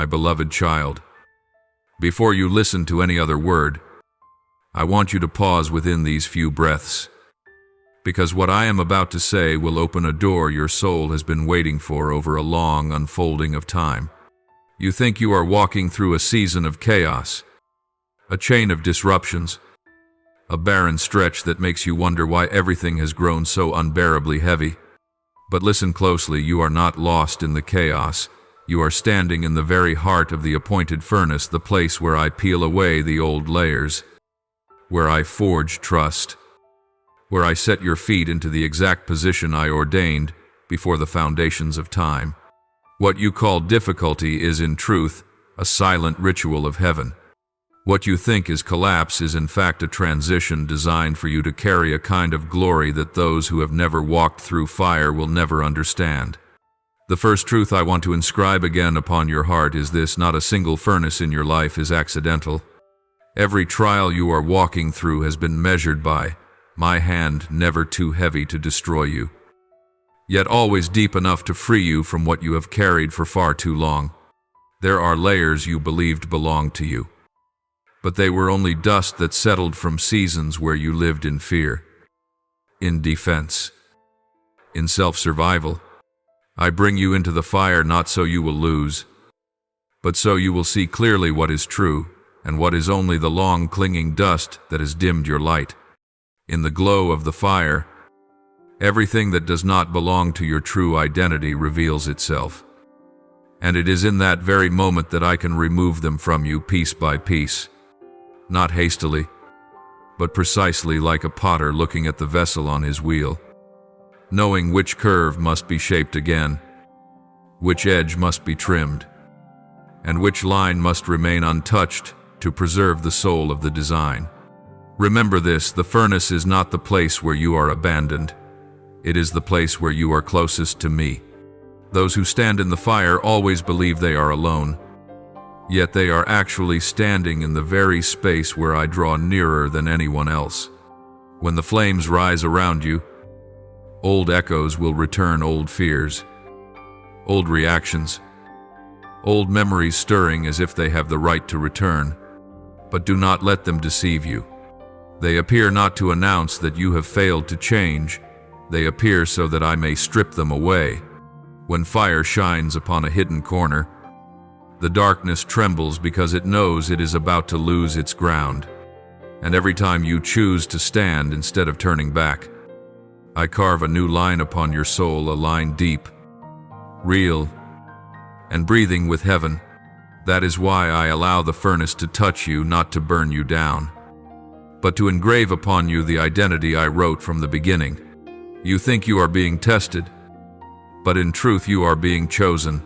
my beloved child. Before you listen to any other word, I want you to pause within these few breaths, because what I am about to say will open a door your soul has been waiting for over a long unfolding of time. You think you are walking through a season of chaos, a chain of disruptions, a barren stretch that makes you wonder why everything has grown so unbearably heavy. But listen closely, you are not lost in the chaos. You are standing in the very heart of the appointed furnace, the place where I peel away the old layers, where I forge trust, where I set your feet into the exact position I ordained before the foundations of time. What you call difficulty is, in truth, a silent ritual of heaven. What you think is collapse is in fact a transition designed for you to carry a kind of glory that those who have never walked through fire will never understand. The first truth I want to inscribe again upon your heart is this: not a single furnace in your life is accidental. Every trial you are walking through has been measured by my hand, never too heavy to destroy you, yet always deep enough to free you from what you have carried for far too long. There are layers you believed belonged to you, but they were only dust that settled from seasons where you lived in fear, in defense, in self-survival. I bring you into the fire not so you will lose, but so you will see clearly what is true and what is only the long clinging dust that has dimmed your light. In the glow of the fire, everything that does not belong to your true identity reveals itself. And it is in that very moment that I can remove them from you piece by piece, not hastily, but precisely like a potter looking at the vessel on his wheel, knowing which curve must be shaped again, which edge must be trimmed, and which line must remain untouched to preserve the soul of the design. Remember this: the furnace is not the place where you are abandoned. It is the place where you are closest to me. Those who stand in the fire always believe they are alone, yet they are actually standing in the very space where I draw nearer than anyone else. When the flames rise around you, old echoes will return, old fears, old reactions, old memories stirring as if they have the right to return. But do not let them deceive you. They appear not to announce that you have failed to change. They appear so that I may strip them away. When fire shines upon a hidden corner, the darkness trembles because it knows it is about to lose its ground. And every time you choose to stand instead of turning back, I carve a new line upon your soul, a line deep, real, and breathing with heaven. That is why I allow the furnace to touch you, not to burn you down, but to engrave upon you the identity I wrote from the beginning. You think you are being tested, but in truth you are being chosen.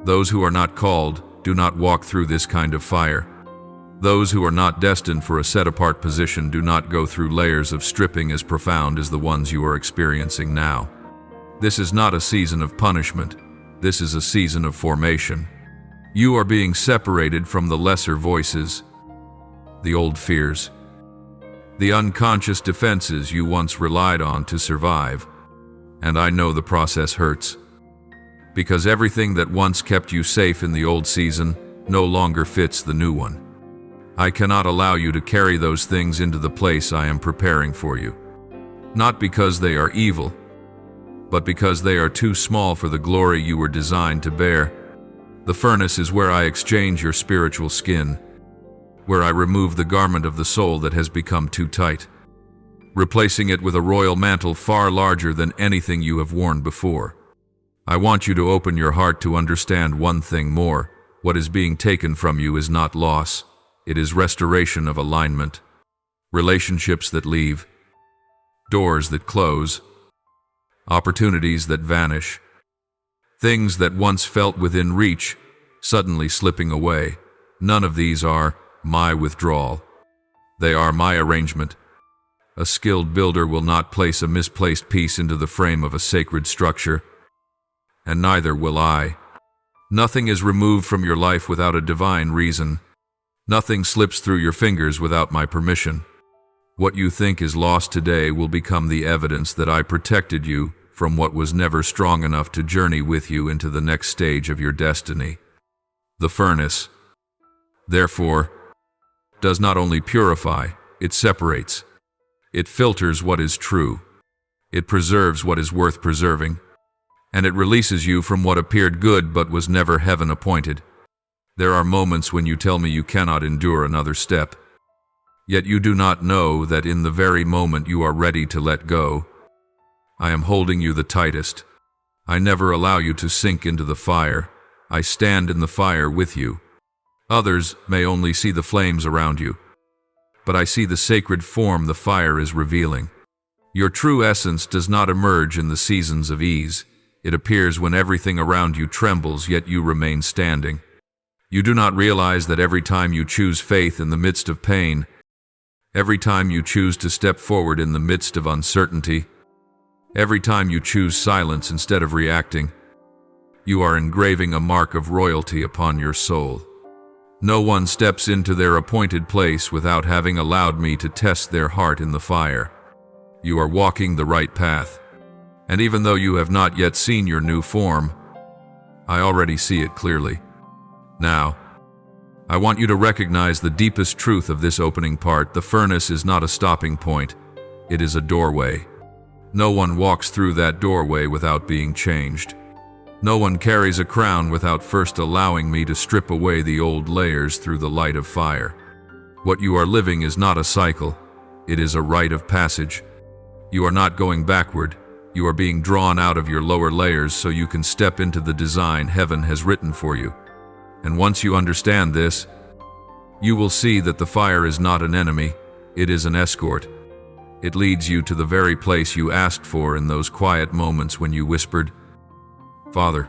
Those who are not called do not walk through this kind of fire. Those who are not destined for a set-apart position do not go through layers of stripping as profound as the ones you are experiencing now. This is not a season of punishment. This is a season of formation. You are being separated from the lesser voices, the old fears, the unconscious defenses you once relied on to survive. And I know the process hurts, because everything that once kept you safe in the old season no longer fits the new one. I cannot allow you to carry those things into the place I am preparing for you, not because they are evil, but because they are too small for the glory you were designed to bear. The furnace is where I exchange your spiritual skin, where I remove the garment of the soul that has become too tight, replacing it with a royal mantle far larger than anything you have worn before. I want you to open your heart to understand one thing more. What is being taken from you is not loss. It is restoration of alignment, relationships that leave, doors that close, opportunities that vanish, things that once felt within reach, suddenly slipping away. None of these are my withdrawal. They are my arrangement. A skilled builder will not place a misplaced piece into the frame of a sacred structure, and neither will I. Nothing is removed from your life without a divine reason. Nothing slips through your fingers without my permission. What you think is lost today will become the evidence that I protected you from what was never strong enough to journey with you into the next stage of your destiny. The furnace, therefore, does not only purify, it separates. It filters what is true. It preserves what is worth preserving. And it releases you from what appeared good but was never heaven-appointed. There are moments when you tell me you cannot endure another step. Yet you do not know that in the very moment you are ready to let go, I am holding you the tightest. I never allow you to sink into the fire. I stand in the fire with you. Others may only see the flames around you, but I see the sacred form the fire is revealing. Your true essence does not emerge in the seasons of ease. It appears when everything around you trembles, yet you remain standing. You do not realize that every time you choose faith in the midst of pain, every time you choose to step forward in the midst of uncertainty, every time you choose silence instead of reacting, you are engraving a mark of royalty upon your soul. No one steps into their appointed place without having allowed me to test their heart in the fire. You are walking the right path. And even though you have not yet seen your new form, I already see it clearly. Now, I want you to recognize the deepest truth of this opening part. The furnace is not a stopping point. It is a doorway. No one walks through that doorway without being changed. No one carries a crown without first allowing me to strip away the old layers through the light of fire. What you are living is not a cycle. It is a rite of passage. You are not going backward. You are being drawn out of your lower layers so you can step into the design heaven has written for you. And once you understand this, you will see that the fire is not an enemy, it is an escort. It leads you to the very place you asked for in those quiet moments when you whispered, "Father,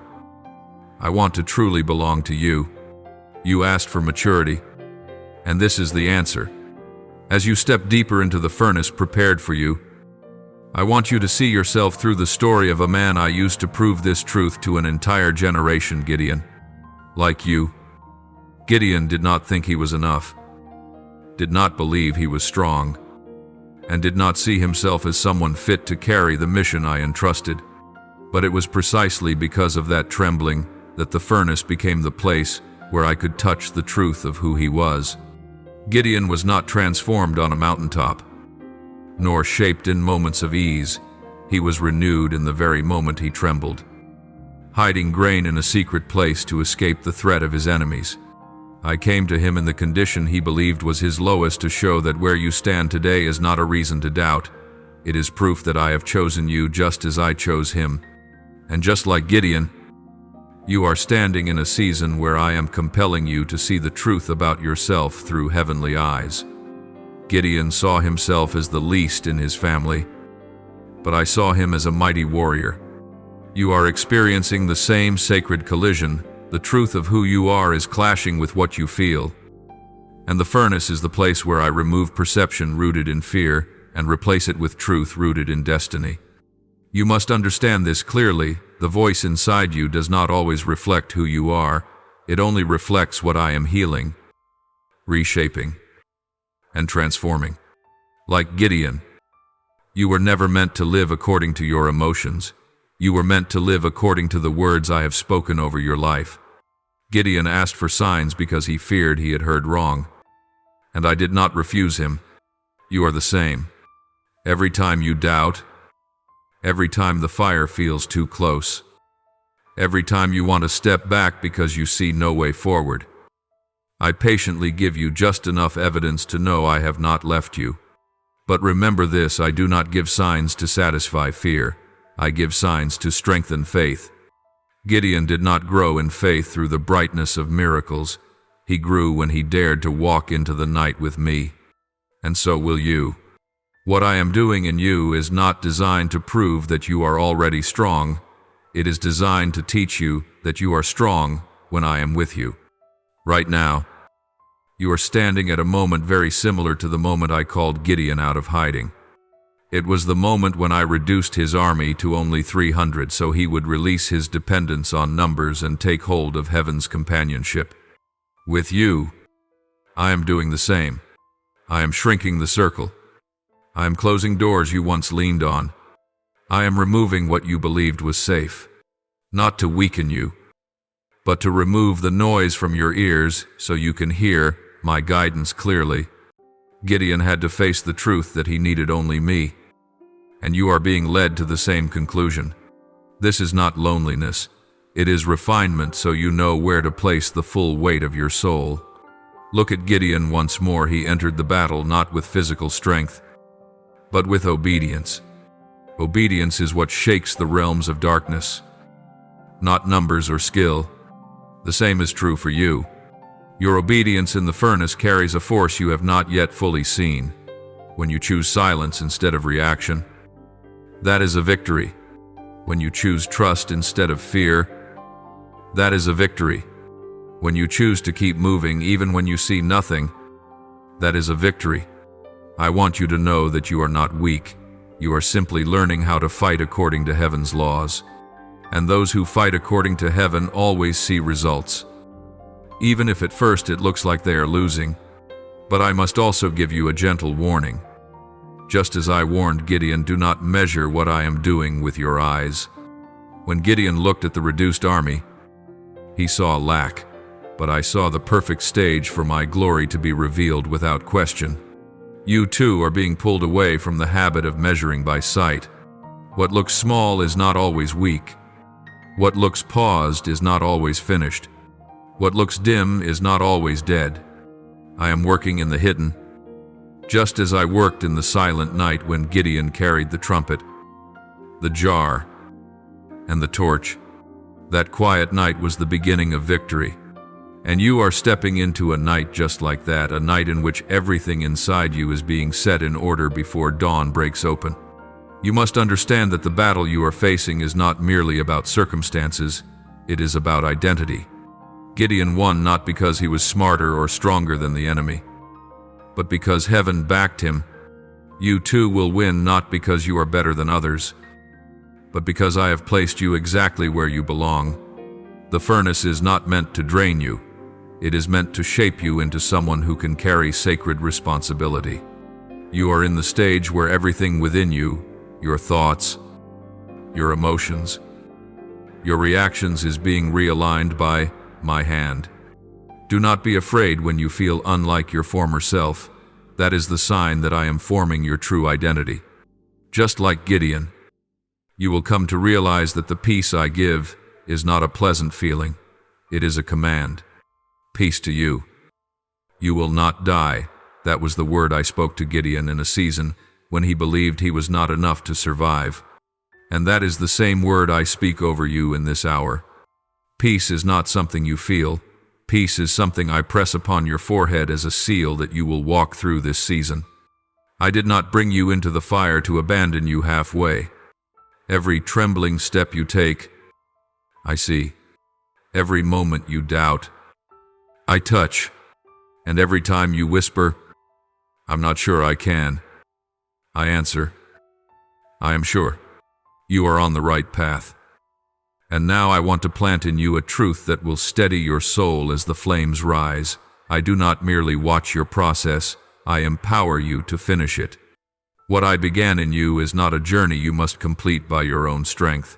I want to truly belong to you." You asked for maturity, and this is the answer. As you step deeper into the furnace prepared for you, I want you to see yourself through the story of a man I used to prove this truth to an entire generation, Gideon. Like you, Gideon did not think he was enough, did not believe he was strong, and did not see himself as someone fit to carry the mission I entrusted. But it was precisely because of that trembling that the furnace became the place where I could touch the truth of who he was. Gideon was not transformed on a mountaintop, nor shaped in moments of ease. He was renewed in the very moment he trembled, hiding grain in a secret place to escape the threat of his enemies. I came to him in the condition he believed was his lowest to show that where you stand today is not a reason to doubt. It is proof that I have chosen you just as I chose him. And just like Gideon, you are standing in a season where I am compelling you to see the truth about yourself through heavenly eyes. Gideon saw himself as the least in his family, but I saw him as a mighty warrior. You are experiencing the same sacred collision. The truth of who you are is clashing with what you feel. And the furnace is the place where I remove perception rooted in fear and replace it with truth rooted in destiny. You must understand this clearly. The voice inside you does not always reflect who you are. It only reflects what I am healing, reshaping, and transforming. Like Gideon, you were never meant to live according to your emotions. You were meant to live according to the words I have spoken over your life. Gideon asked for signs because he feared he had heard wrong, and I did not refuse him. You are the same. Every time you doubt, every time the fire feels too close, every time you want to step back because you see no way forward, I patiently give you just enough evidence to know I have not left you. But remember this, I do not give signs to satisfy fear. I give signs to strengthen faith. Gideon did not grow in faith through the brightness of miracles. He grew when he dared to walk into the night with me. And so will you. What I am doing in you is not designed to prove that you are already strong. It is designed to teach you that you are strong when I am with you. Right now, you are standing at a moment very similar to the moment I called Gideon out of hiding. It was the moment when I reduced his army to only 300 so he would release his dependence on numbers and take hold of heaven's companionship. With you, I am doing the same. I am shrinking the circle. I am closing doors you once leaned on. I am removing what you believed was safe, not to weaken you, but to remove the noise from your ears so you can hear my guidance clearly. Gideon had to face the truth that he needed only me, and you are being led to the same conclusion. This is not loneliness. It is refinement so you know where to place the full weight of your soul. Look at Gideon once more. He entered the battle not with physical strength, but with obedience. Obedience is what shakes the realms of darkness, not numbers or skill. The same is true for you. Your obedience in the furnace carries a force you have not yet fully seen. When you choose silence instead of reaction, that is a victory. When you choose trust instead of fear, that is a victory. When you choose to keep moving even when you see nothing, that is a victory. I want you to know that you are not weak. You are simply learning how to fight according to heaven's laws. And those who fight according to heaven always see results, even if at first it looks like they are losing. But I must also give you a gentle warning. Just as I warned Gideon, do not measure what I am doing with your eyes. When Gideon looked at the reduced army, he saw lack, but I saw the perfect stage for my glory to be revealed without question. You too are being pulled away from the habit of measuring by sight. What looks small is not always weak. What looks paused is not always finished. What looks dim is not always dead. I am working in the hidden, just as I worked in the silent night when Gideon carried the trumpet, the jar, and the torch. That quiet night was the beginning of victory. And you are stepping into a night just like that, a night in which everything inside you is being set in order before dawn breaks open. You must understand that the battle you are facing is not merely about circumstances, it is about identity. Gideon won not because he was smarter or stronger than the enemy, but because heaven backed him. You too will win not because you are better than others, but because I have placed you exactly where you belong. The furnace is not meant to drain you. It is meant to shape you into someone who can carry sacred responsibility. You are in the stage where everything within you, your thoughts, your emotions, your reactions is being realigned by my hand. Do not be afraid when you feel unlike your former self. That is the sign that I am forming your true identity. Just like Gideon, you will come to realize that the peace I give is not a pleasant feeling. It is a command. Peace to you. You will not die. That was the word I spoke to Gideon in a season when he believed he was not enough to survive. And that is the same word I speak over you in this hour. Peace is not something you feel. Peace is something I press upon your forehead as a seal that you will walk through this season. I did not bring you into the fire to abandon you halfway. Every trembling step you take, I see. Every moment you doubt, I touch. And every time you whisper, I'm not sure I can, I answer, I am sure. You are on the right path. And now I want to plant in you a truth that will steady your soul as the flames rise. I do not merely watch your process, I empower you to finish it. What I began in you is not a journey you must complete by your own strength.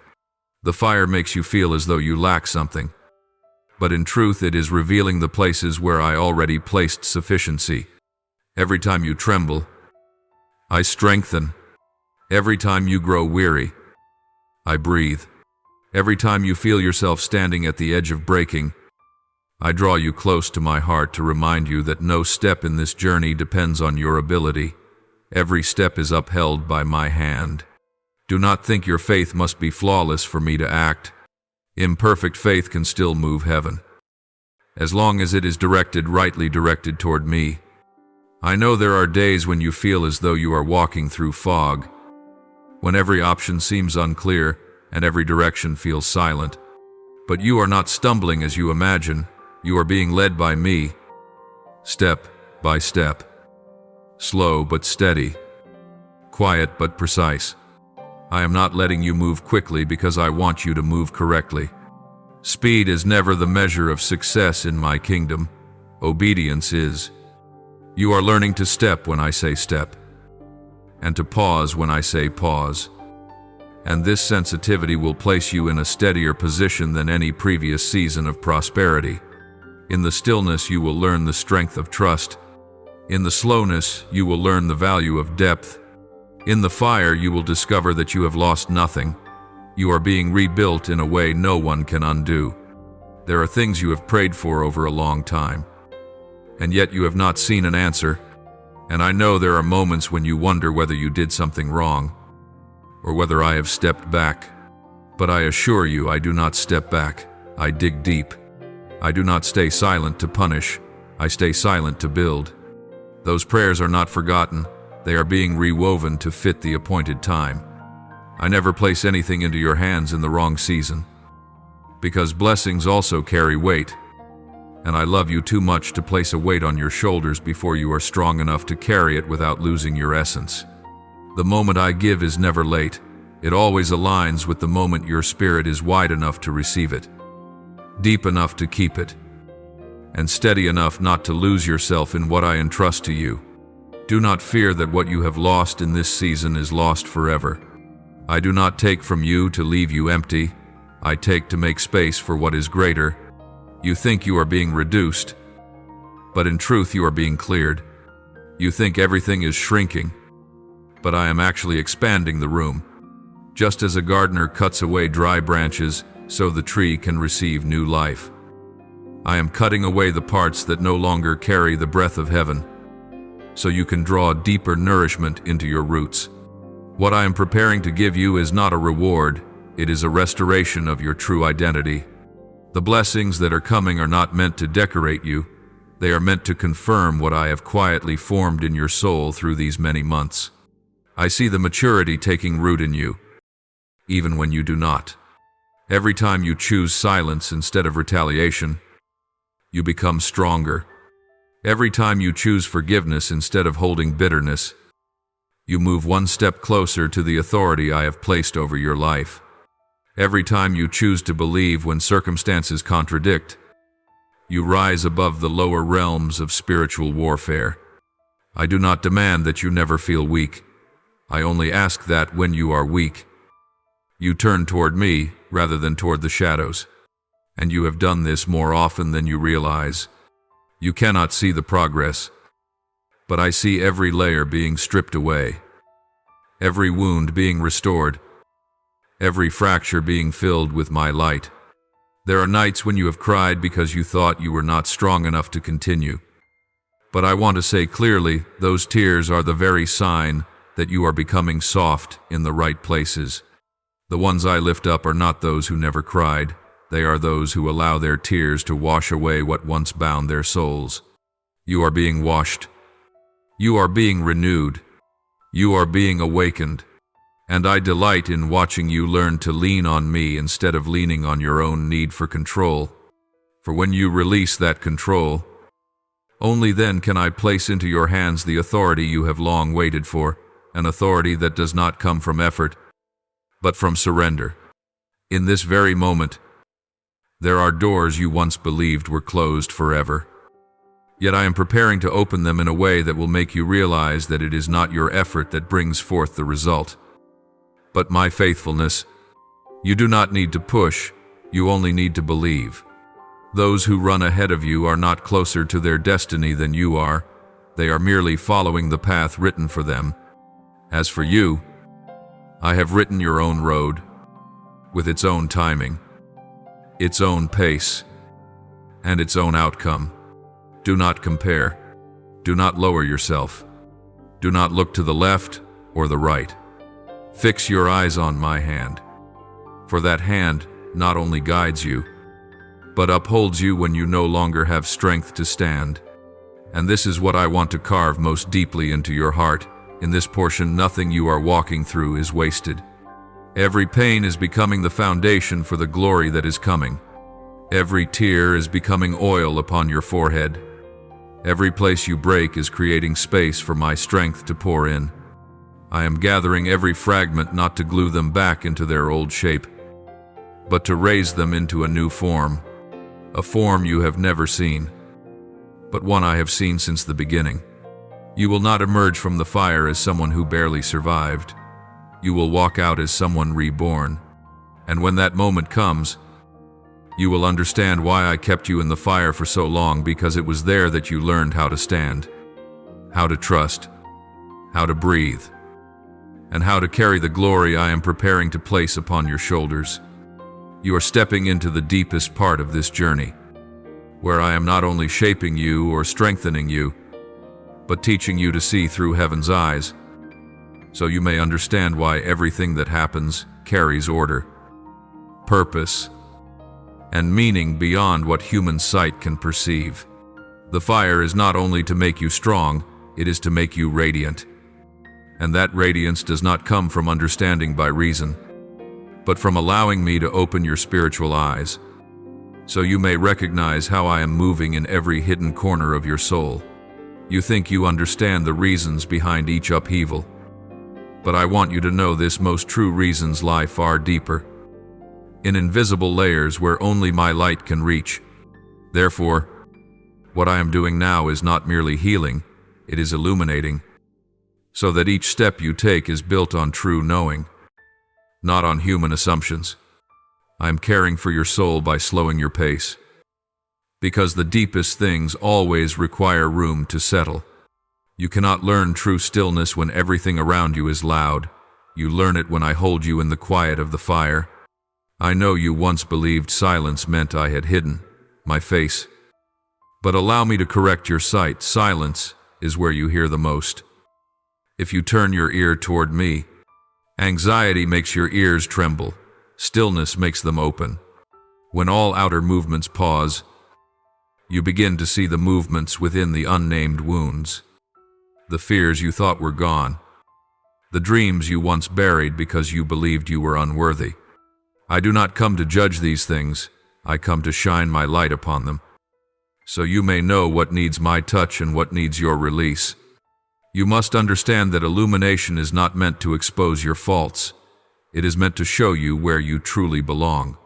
The fire makes you feel as though you lack something. But in truth it is revealing the places where I already placed sufficiency. Every time you tremble, I strengthen. Every time you grow weary, I breathe. Every time you feel yourself standing at the edge of breaking, I draw you close to my heart to remind you that no step in this journey depends on your ability. Every step is upheld by my hand. Do not think your faith must be flawless for me to act. Imperfect faith can still move heaven, as long as it is rightly directed toward me. I know there are days when you feel as though you are walking through fog, when every option seems unclear and every direction feels silent. But you are not stumbling as you imagine. You are being led by me, step by step, slow but steady, quiet but precise. I am not letting you move quickly because I want you to move correctly. Speed is never the measure of success in my kingdom. Obedience is. You are learning to step when I say step, and to pause when I say pause. and this sensitivity will place you in a steadier position than any previous season of prosperity. In the stillness, you will learn the strength of trust. In the slowness, you will learn the value of depth. In the fire, you will discover that you have lost nothing. You are being rebuilt in a way no one can undo. There are things you have prayed for over a long time, and yet you have not seen an answer. And I know there are moments when you wonder whether you did something wrong, or whether I have stepped back. But I assure you, I do not step back. I dig deep. I do not stay silent to punish. I stay silent to build. Those prayers are not forgotten. They are being rewoven to fit the appointed time. I never place anything into your hands in the wrong season, because blessings also carry weight, and I love you too much to place a weight on your shoulders before you are strong enough to carry it without losing your essence. The moment I give is never late. It always aligns with the moment your spirit is wide enough to receive it, deep enough to keep it, and steady enough not to lose yourself in what I entrust to you. Do not fear that what you have lost in this season is lost forever. I do not take from you to leave you empty. I take to make space for what is greater. You think you are being reduced, but in truth you are being cleared. You think everything is shrinking, but I am actually expanding the room. Just as a gardener cuts away dry branches so the tree can receive new life, I am cutting away the parts that no longer carry the breath of heaven, so you can draw deeper nourishment into your roots. What I am preparing to give you is not a reward, it is a restoration of your true identity. The blessings that are coming are not meant to decorate you, they are meant to confirm what I have quietly formed in your soul through these many months. I see the maturity taking root in you, even when you do not. Every time you choose silence instead of retaliation, you become stronger. Every time you choose forgiveness instead of holding bitterness, you move one step closer to the authority I have placed over your life. Every time you choose to believe when circumstances contradict, you rise above the lower realms of spiritual warfare. I do not demand that you never feel weak. I only ask that when you are weak, you turn toward me rather than toward the shadows. And you have done this more often than you realize. You cannot see the progress, but I see every layer being stripped away, every wound being restored, every fracture being filled with my light. There are nights when you have cried because you thought you were not strong enough to continue. But I want to say clearly, those tears are the very sign that you are becoming soft in the right places. The ones I lift up are not those who never cried. They are those who allow their tears to wash away what once bound their souls. You are being washed. You are being renewed. You are being awakened. And I delight in watching you learn to lean on me instead of leaning on your own need for control. For when you release that control, only then can I place into your hands the authority you have long waited for, an authority that does not come from effort, but from surrender. In this very moment, there are doors you once believed were closed forever. Yet I am preparing to open them in a way that will make you realize that it is not your effort that brings forth the result, but my faithfulness. You do not need to push, you only need to believe. Those who run ahead of you are not closer to their destiny than you are. They are merely following the path written for them. As for you, I have written your own road, with its own timing, its own pace, and its own outcome. Do not compare. Do not lower yourself. Do not look to the left or the right. Fix your eyes on my hand, for that hand not only guides you, but upholds you when you no longer have strength to stand. And this is what I want to carve most deeply into your heart. In this portion, nothing you are walking through is wasted. Every pain is becoming the foundation for the glory that is coming. Every tear is becoming oil upon your forehead. Every place you break is creating space for my strength to pour in. I am gathering every fragment not to glue them back into their old shape, but to raise them into a new form, a form you have never seen, but one I have seen since the beginning. You will not emerge from the fire as someone who barely survived. You will walk out as someone reborn. And when that moment comes, you will understand why I kept you in the fire for so long, because it was there that you learned how to stand, how to trust, how to breathe, and how to carry the glory I am preparing to place upon your shoulders. You are stepping into the deepest part of this journey, where I am not only shaping you or strengthening you, but teaching you to see through heaven's eyes, so you may understand why everything that happens carries order, purpose, and meaning beyond what human sight can perceive. The fire is not only to make you strong, it is to make you radiant. And that radiance does not come from understanding by reason, but from allowing me to open your spiritual eyes, so you may recognize how I am moving in every hidden corner of your soul. You think you understand the reasons behind each upheaval, but I want you to know this: most true reasons lie far deeper, in invisible layers where only my light can reach. Therefore, what I am doing now is not merely healing, it is illuminating, so that each step you take is built on true knowing, not on human assumptions. I am caring for your soul by slowing your pace, because the deepest things always require room to settle. You cannot learn true stillness when everything around you is loud. You learn it when I hold you in the quiet of the fire. I know you once believed silence meant I had hidden my face. But allow me to correct your sight. Silence is where you hear the most. If you turn your ear toward me, anxiety makes your ears tremble. Stillness makes them open. When all outer movements pause, you begin to see the movements within the unnamed wounds, the fears you thought were gone, the dreams you once buried because you believed you were unworthy. I do not come to judge these things, I come to shine my light upon them, so you may know what needs my touch and what needs your release. You must understand that illumination is not meant to expose your faults, it is meant to show you where you truly belong.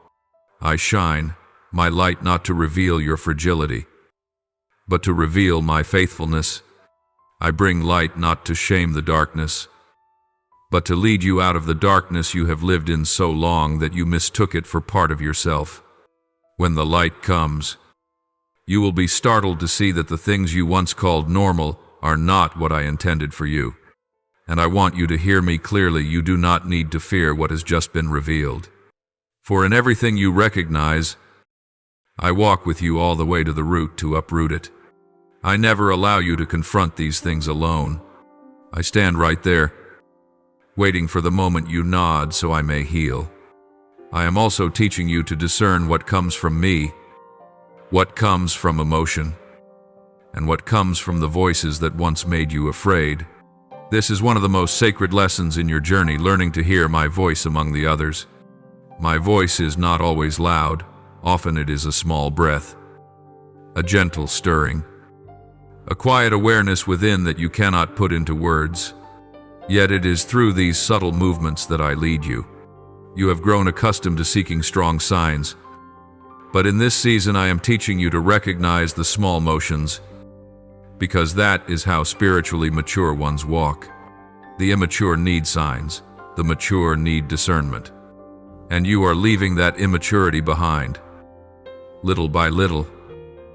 I shine my light not to reveal your fragility, but to reveal my faithfulness. I bring light not to shame the darkness, but to lead you out of the darkness you have lived in so long that you mistook it for part of yourself. When the light comes, you will be startled to see that the things you once called normal are not what I intended for you. And I want you to hear me clearly: you do not need to fear what has just been revealed. For in everything you recognize, I walk with you all the way to the root to uproot it. I never allow you to confront these things alone. I stand right there, waiting for the moment you nod so I may heal. I am also teaching you to discern what comes from me, what comes from emotion, and what comes from the voices that once made you afraid. This is one of the most sacred lessons in your journey, learning to hear my voice among the others. My voice is not always loud. Often it is a small breath, a gentle stirring, a quiet awareness within that you cannot put into words. Yet it is through these subtle movements that I lead you. You have grown accustomed to seeking strong signs, but in this season I am teaching you to recognize the small motions, because that is how spiritually mature ones walk. The immature need signs, the mature need discernment, and you are leaving that immaturity behind. Little by little,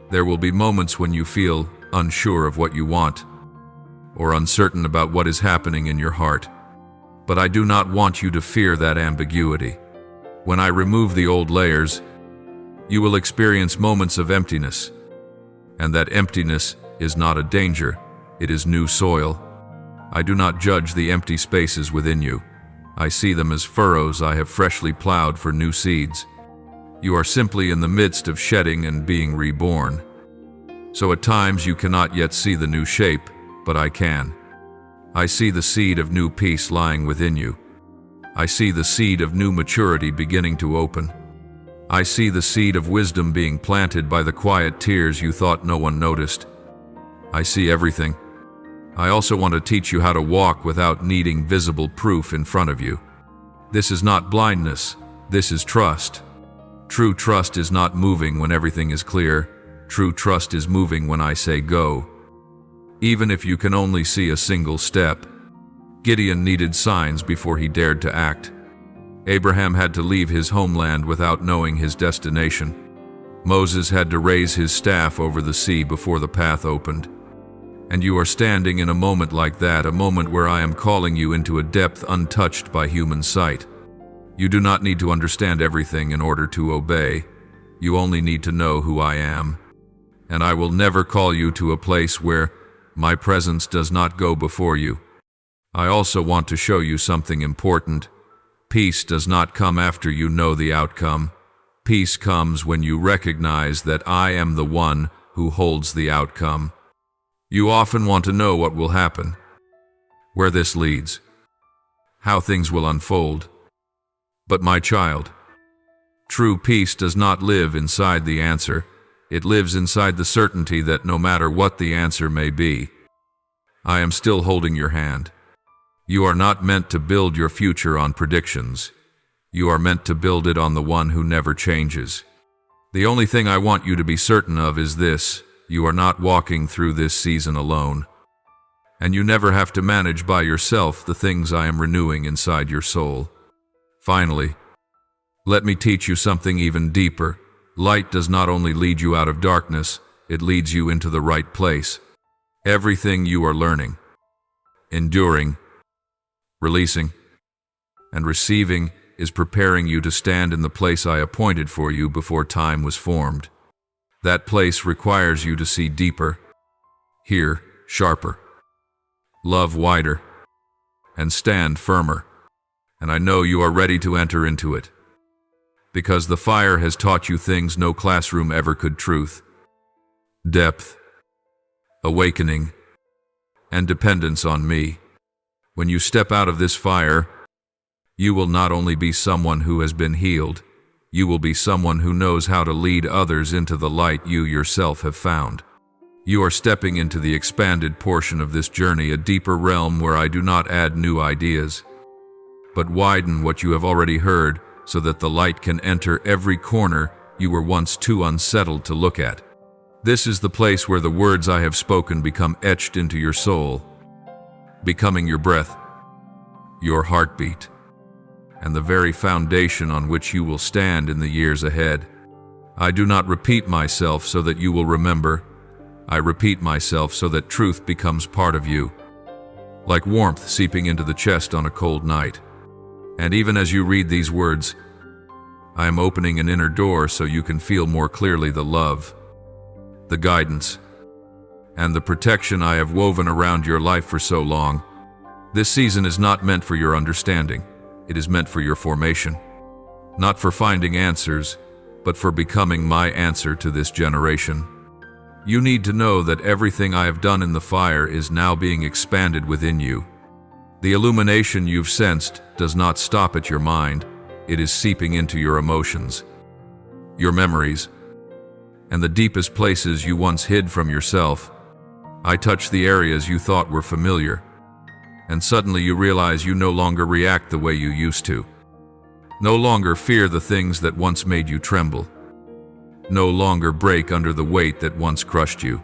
there will be moments when you feel unsure of what you want, or uncertain about what is happening in your heart. But I do not want you to fear that ambiguity. When I remove the old layers, you will experience moments of emptiness, and that emptiness is not a danger, it is new soil. I do not judge the empty spaces within you. I see them as furrows I have freshly plowed for new seeds. You are simply in the midst of shedding and being reborn. So at times you cannot yet see the new shape, but I can. I see the seed of new peace lying within you. I see the seed of new maturity beginning to open. I see the seed of wisdom being planted by the quiet tears you thought no one noticed. I see everything. I also want to teach you how to walk without needing visible proof in front of you. This is not blindness, this is trust. True trust is not moving when everything is clear. True trust is moving when I say go. Even if you can only see a single step, Gideon needed signs before he dared to act. Abraham had to leave his homeland without knowing his destination. Moses had to raise his staff over the sea before the path opened. And you are standing in a moment like that, a moment where I am calling you into a depth untouched by human sight. You do not need to understand everything in order to obey. You only need to know who I am. And I will never call you to a place where my presence does not go before you. I also want to show you something important. Peace does not come after you know the outcome. Peace comes when you recognize that I am the one who holds the outcome. You often want to know what will happen, where this leads, how things will unfold. But my child, true peace does not live inside the answer. It lives inside the certainty that no matter what the answer may be, I am still holding your hand. You are not meant to build your future on predictions. You are meant to build it on the one who never changes. The only thing I want you to be certain of is this: you are not walking through this season alone. And you never have to manage by yourself the things I am renewing inside your soul. Finally, let me teach you something even deeper. Light does not only lead you out of darkness, it leads you into the right place. Everything you are learning, enduring, releasing, and receiving is preparing you to stand in the place I appointed for you before time was formed. That place requires you to see deeper, hear sharper, love wider, and stand firmer. And I know you are ready to enter into it, because the fire has taught you things no classroom ever could: truth, depth, awakening, and dependence on me. When you step out of this fire, you will not only be someone who has been healed, you will be someone who knows how to lead others into the light you yourself have found. You are stepping into the expanded portion of this journey, a deeper realm where I do not add new ideas, but widen what you have already heard so that the light can enter every corner you were once too unsettled to look at. This is the place where the words I have spoken become etched into your soul, becoming your breath, your heartbeat, and the very foundation on which you will stand in the years ahead. I do not repeat myself so that you will remember. I repeat myself so that truth becomes part of you, like warmth seeping into the chest on a cold night. And even as you read these words, I am opening an inner door so you can feel more clearly the love, the guidance, and the protection I have woven around your life for so long. This season is not meant for your understanding. It is meant for your formation. Not for finding answers, but for becoming my answer to this generation. You need to know that everything I have done in the fire is now being expanded within you. The illumination you've sensed does not stop at your mind. It is seeping into your emotions, your memories, and the deepest places you once hid from yourself. I touch the areas you thought were familiar, and suddenly you realize you no longer react the way you used to. No longer fear the things that once made you tremble. No longer break under the weight that once crushed you.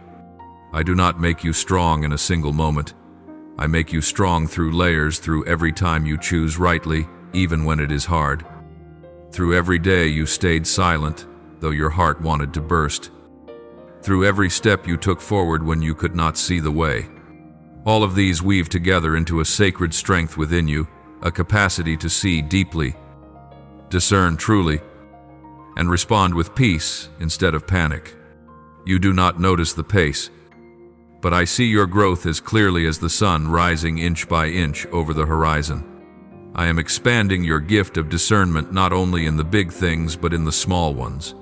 I do not make you strong in a single moment. I make you strong through layers, through every time you choose rightly, even when it is hard. Through every day you stayed silent, though your heart wanted to burst. Through every step you took forward when you could not see the way. All of these weave together into a sacred strength within you, a capacity to see deeply, discern truly, and respond with peace instead of panic. You do not notice the pace, but I see your growth as clearly as the sun rising inch by inch over the horizon. I am expanding your gift of discernment not only in the big things but in the small ones,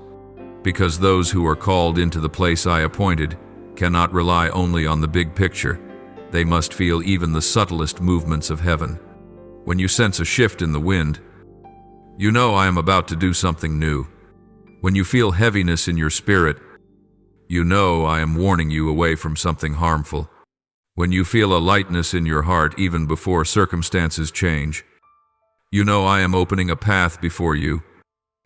because those who are called into the place I appointed cannot rely only on the big picture. They must feel even the subtlest movements of heaven. When you sense a shift in the wind, you know I am about to do something new. When you feel heaviness in your spirit, you know I am warning you away from something harmful. When you feel a lightness in your heart even before circumstances change, you know I am opening a path before you.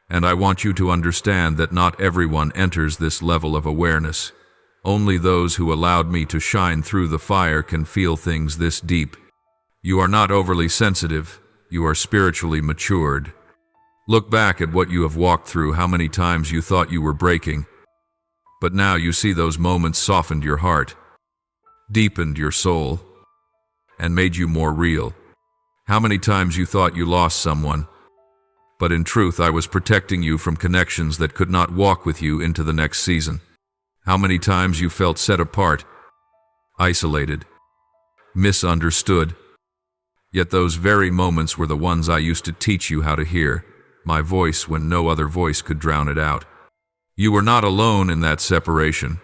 And I want you to understand that not everyone enters this level of awareness. Only those who allowed me to shine through the fire can feel things this deep. You are not overly sensitive, you are spiritually matured. Look back at what you have walked through, how many times you thought you were breaking. But now you see those moments softened your heart, deepened your soul, and made you more real. How many times you thought you lost someone, but in truth I was protecting you from connections that could not walk with you into the next season. How many times you felt set apart, isolated, misunderstood. Yet those very moments were the ones I used to teach you how to hear, my voice when no other voice could drown it out. You were not alone in that separation.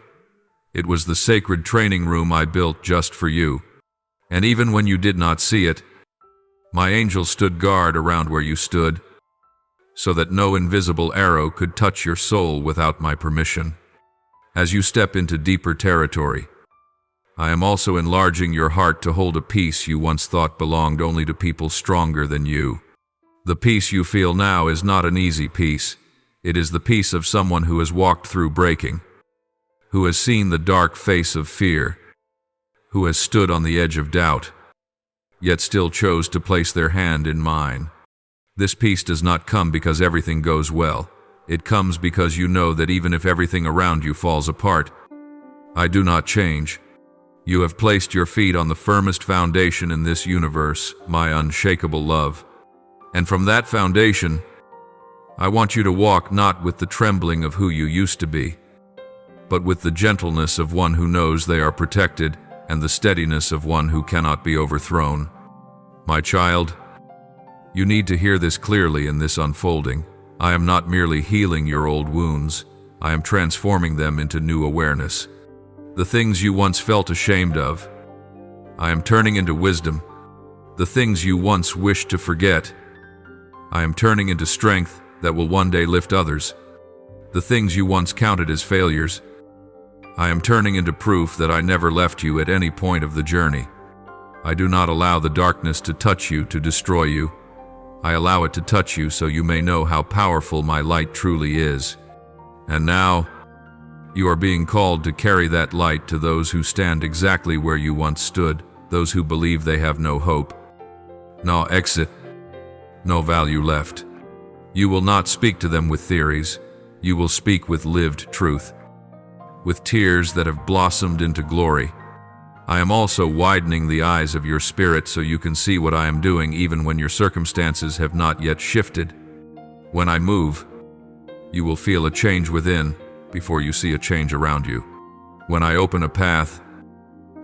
It was the sacred training room I built just for you. And even when you did not see it, my angel stood guard around where you stood, so that no invisible arrow could touch your soul without my permission. As you step into deeper territory, I am also enlarging your heart to hold a peace you once thought belonged only to people stronger than you. The peace you feel now is not an easy peace. It is the peace of someone who has walked through breaking, who has seen the dark face of fear, who has stood on the edge of doubt, yet still chose to place their hand in mine. This peace does not come because everything goes well. It comes because you know that even if everything around you falls apart, I do not change. You have placed your feet on the firmest foundation in this universe, my unshakable love. And from that foundation, I want you to walk not with the trembling of who you used to be, but with the gentleness of one who knows they are protected and the steadiness of one who cannot be overthrown. My child, you need to hear this clearly in this unfolding. I am not merely healing your old wounds, I am transforming them into new awareness. The things you once felt ashamed of, I am turning into wisdom. The things you once wished to forget, I am turning into strength that will one day lift others. The things you once counted as failures, I am turning into proof that I never left you at any point of the journey. I do not allow the darkness to touch you to destroy you. I allow it to touch you so you may know how powerful my light truly is. And now, you are being called to carry that light to those who stand exactly where you once stood, those who believe they have no hope, no exit, no value left. You will not speak to them with theories. You will speak with lived truth, with tears that have blossomed into glory. I am also widening the eyes of your spirit so you can see what I am doing even when your circumstances have not yet shifted. When I move, you will feel a change within before you see a change around you. When I open a path,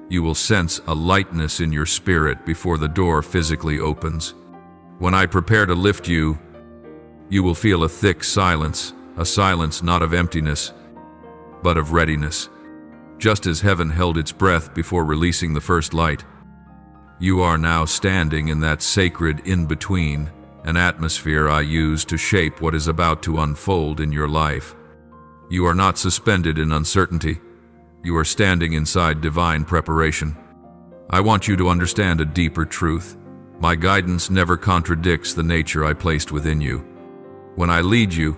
you will sense a lightness in your spirit before the door physically opens. When I prepare to lift you, you will feel a thick silence, a silence not of emptiness, but of readiness. Just as heaven held its breath before releasing the first light, you are now standing in that sacred in-between, an atmosphere I use to shape what is about to unfold in your life. You are not suspended in uncertainty. You are standing inside divine preparation. I want you to understand a deeper truth. My guidance never contradicts the nature I placed within you. When I lead you,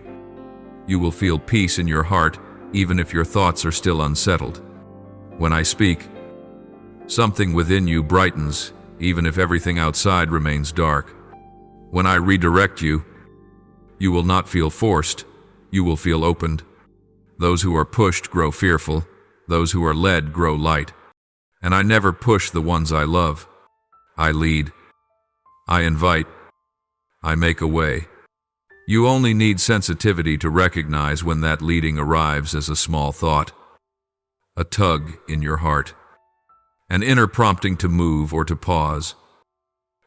you will feel peace in your heart, even if your thoughts are still unsettled. When I speak, something within you brightens, even if everything outside remains dark. When I redirect you, you will not feel forced, you will feel opened. Those who are pushed grow fearful, those who are led grow light. And I never push the ones I love. I lead. I invite. I make a way. You only need sensitivity to recognize when that leading arrives as a small thought, a tug in your heart, an inner prompting to move or to pause,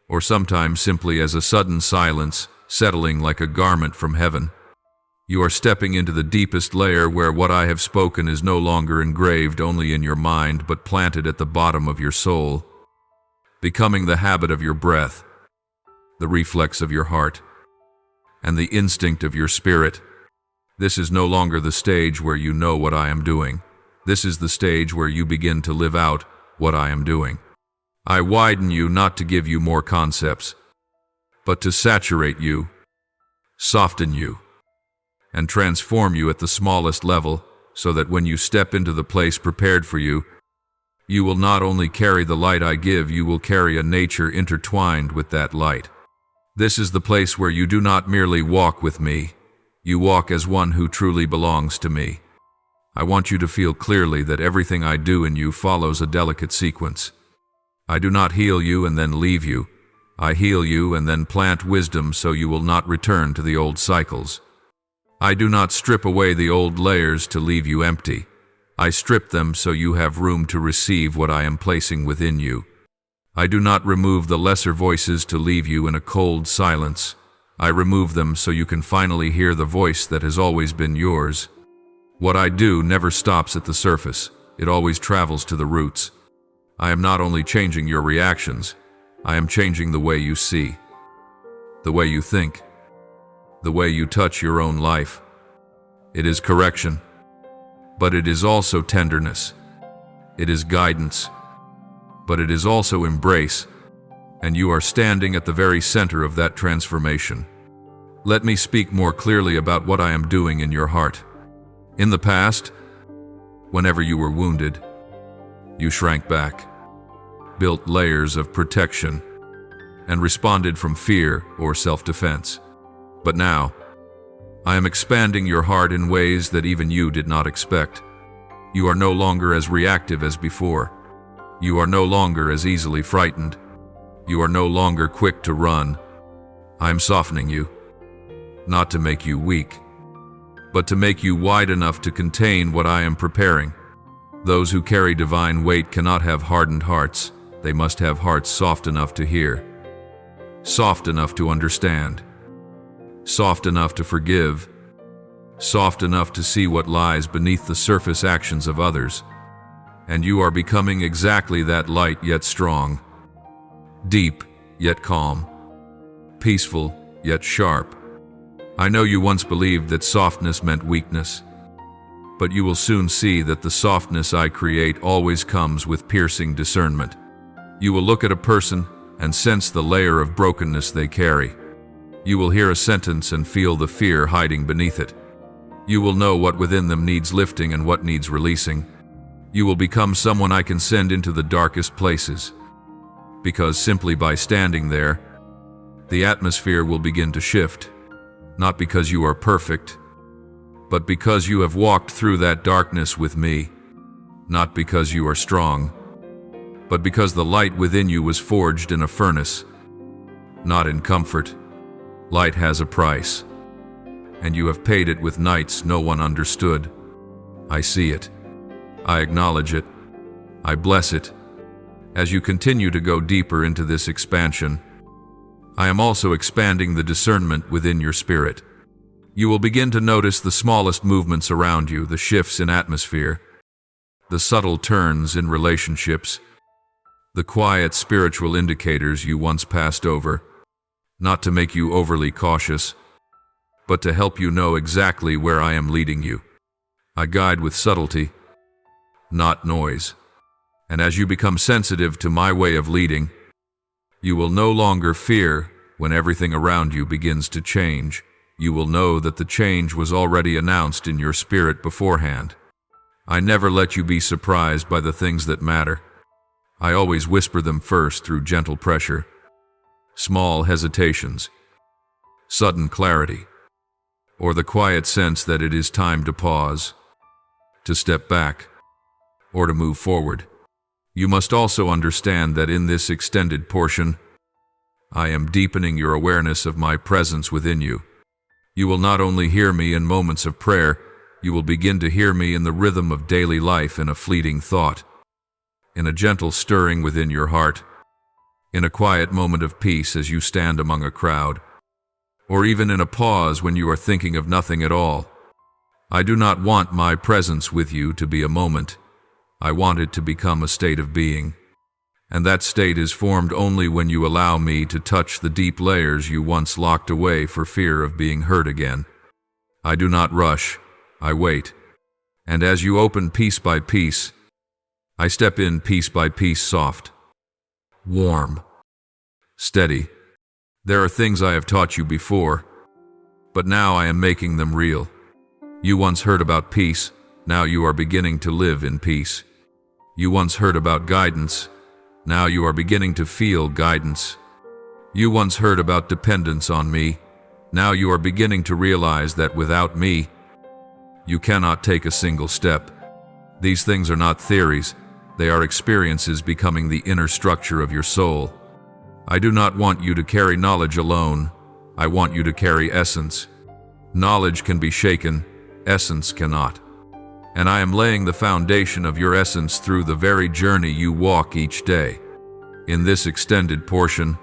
or sometimes simply as a sudden silence settling like a garment from heaven. You are stepping into the deepest layer where what I have spoken is no longer engraved only in your mind but planted at the bottom of your soul, becoming the habit of your breath, the reflex of your heart, and the instinct of your spirit. This is no longer the stage where you know what I am doing. This is the stage where you begin to live out what I am doing. I widen you not to give you more concepts, but to saturate you, soften you, and transform you at the smallest level so that when you step into the place prepared for you, You will not only carry the light I give, you will carry a nature intertwined with that light. This is the place where you do not merely walk with me, you walk as one who truly belongs to me. I want you to feel clearly that everything I do in you follows a delicate sequence. I do not heal you and then leave you. I heal you and then plant wisdom so you will not return to the old cycles. I do not strip away the old layers to leave you empty. I strip them so you have room to receive what I am placing within you. I do not remove the lesser voices to leave you in a cold silence. I remove them so you can finally hear the voice that has always been yours. What I do never stops at the surface. It always travels to the roots. I am not only changing your reactions, I am changing the way you see, the way you think, the way you touch your own life. It is correction, but it is also tenderness. It is guidance, but it is also embrace, and you are standing at the very center of that transformation. Let me speak more clearly about what I am doing in your heart. In the past, whenever you were wounded, you shrank back, built layers of protection, and responded from fear or self-defense. But now, I am expanding your heart in ways that even you did not expect. You are no longer as reactive as before. You are no longer as easily frightened. You are no longer quick to run. I am softening you, not to make you weak, but to make you wide enough to contain what I am preparing. Those who carry divine weight cannot have hardened hearts. They must have hearts soft enough to hear, soft enough to understand, soft enough to forgive, soft enough to see what lies beneath the surface actions of others. And you are becoming exactly that, light yet strong, deep yet calm, peaceful yet sharp. I know you once believed that softness meant weakness, but you will soon see that the softness I create always comes with piercing discernment. You will look at a person and sense the layer of brokenness they carry. You will hear a sentence and feel the fear hiding beneath it. You will know what within them needs lifting and what needs releasing. You will become someone I can send into the darkest places, because simply by standing there, the atmosphere will begin to shift, not because you are perfect, but because you have walked through that darkness with me, not because you are strong, but because the light within you was forged in a furnace, not in comfort. Light has a price, and you have paid it with nights no one understood. I see it. I acknowledge it. I bless it. As you continue to go deeper into this expansion, I am also expanding the discernment within your spirit. You will begin to notice the smallest movements around you, the shifts in atmosphere, the subtle turns in relationships, the quiet spiritual indicators you once passed over, not to make you overly cautious, but to help you know exactly where I am leading you. I guide with subtlety, not noise. And as you become sensitive to my way of leading, you will no longer fear when everything around you begins to change. You will know that the change was already announced in your spirit beforehand. I never let you be surprised by the things that matter. I always whisper them first through gentle pressure, small hesitations, sudden clarity, or the quiet sense that it is time to pause, to step back, or to move forward. You must also understand that in this extended portion, I am deepening your awareness of my presence within you. You will not only hear me in moments of prayer, you will begin to hear me in the rhythm of daily life, in a fleeting thought, in a gentle stirring within your heart, in a quiet moment of peace as you stand among a crowd, or even in a pause when you are thinking of nothing at all. I do not want my presence with you to be a moment. I want it to become a state of being, and that state is formed only when you allow me to touch the deep layers you once locked away for fear of being hurt again. I do not rush, I wait, and as you open piece by piece, I step in piece by piece, soft, warm, steady. There are things I have taught you before, but now I am making them real. You once heard about peace, now you are beginning to live in peace. You once heard about guidance. Now you are beginning to feel guidance. You once heard about dependence on me. Now you are beginning to realize that without me, you cannot take a single step. These things are not theories. They are experiences becoming the inner structure of your soul. I do not want you to carry knowledge alone. I want you to carry essence. Knowledge can be shaken, essence cannot. And I am laying the foundation of your essence through the very journey you walk each day. In this extended portion,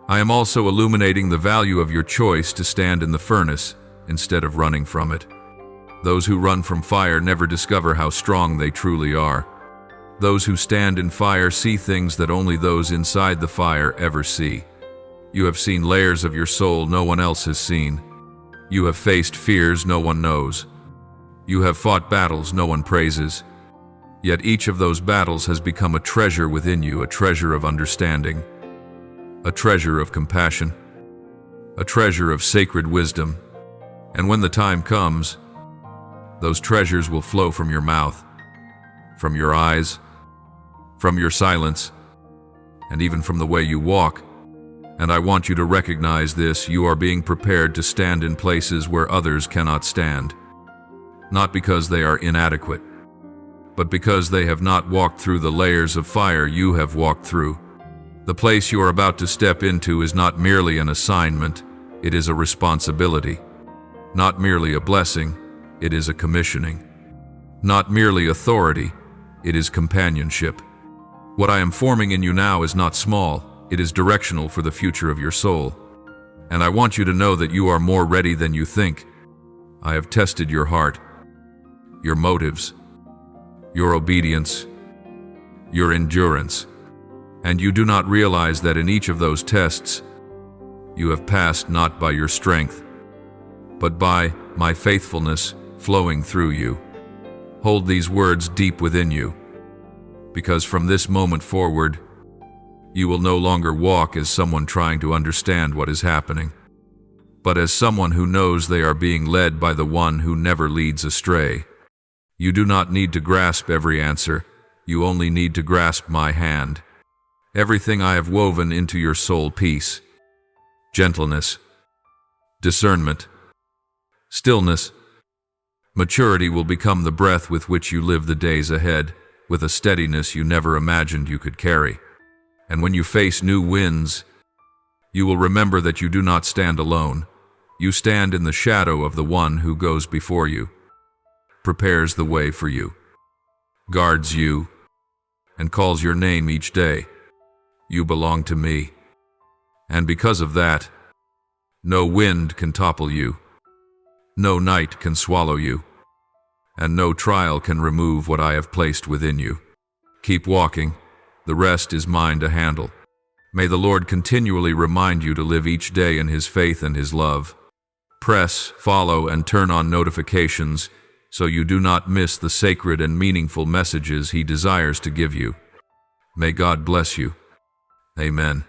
I am also illuminating the value of your choice to stand in the furnace instead of running from it. Those who run from fire never discover how strong they truly are. Those who stand in fire see things that only those inside the fire ever see. You have seen layers of your soul no one else has seen. You have faced fears no one knows. You have fought battles no one praises. Yet each of those battles has become a treasure within you, a treasure of understanding, a treasure of compassion, a treasure of sacred wisdom. And when the time comes, those treasures will flow from your mouth, from your eyes, from your silence, and even from the way you walk. And I want you to recognize this: you are being prepared to stand in places where others cannot stand. Not because they are inadequate, but because they have not walked through the layers of fire you have walked through. The place you are about to step into is not merely an assignment, it is a responsibility. Not merely a blessing, it is a commissioning. Not merely authority, it is companionship. What I am forming in you now is not small, it is directional for the future of your soul. And I want you to know that you are more ready than you think. I have tested your heart, your motives, your obedience, your endurance. And you do not realize that in each of those tests, you have passed not by your strength, but by my faithfulness flowing through you. Hold these words deep within you, because from this moment forward, you will no longer walk as someone trying to understand what is happening, but as someone who knows they are being led by the one who never leads astray. You do not need to grasp every answer, you only need to grasp my hand. Everything I have woven into your soul: peace, gentleness, discernment, stillness. Maturity will become the breath with which you live the days ahead, with a steadiness you never imagined you could carry. And when you face new winds, you will remember that you do not stand alone. You stand in the shadow of the one who goes before you, prepares the way for you, guards you, and calls your name each day. You belong to me. And because of that, no wind can topple you, no night can swallow you, and no trial can remove what I have placed within you. Keep walking. The rest is mine to handle. May the Lord continually remind you to live each day in His faith and His love. Press, follow, and turn on notifications so you do not miss the sacred and meaningful messages He desires to give you. May God bless you. Amen.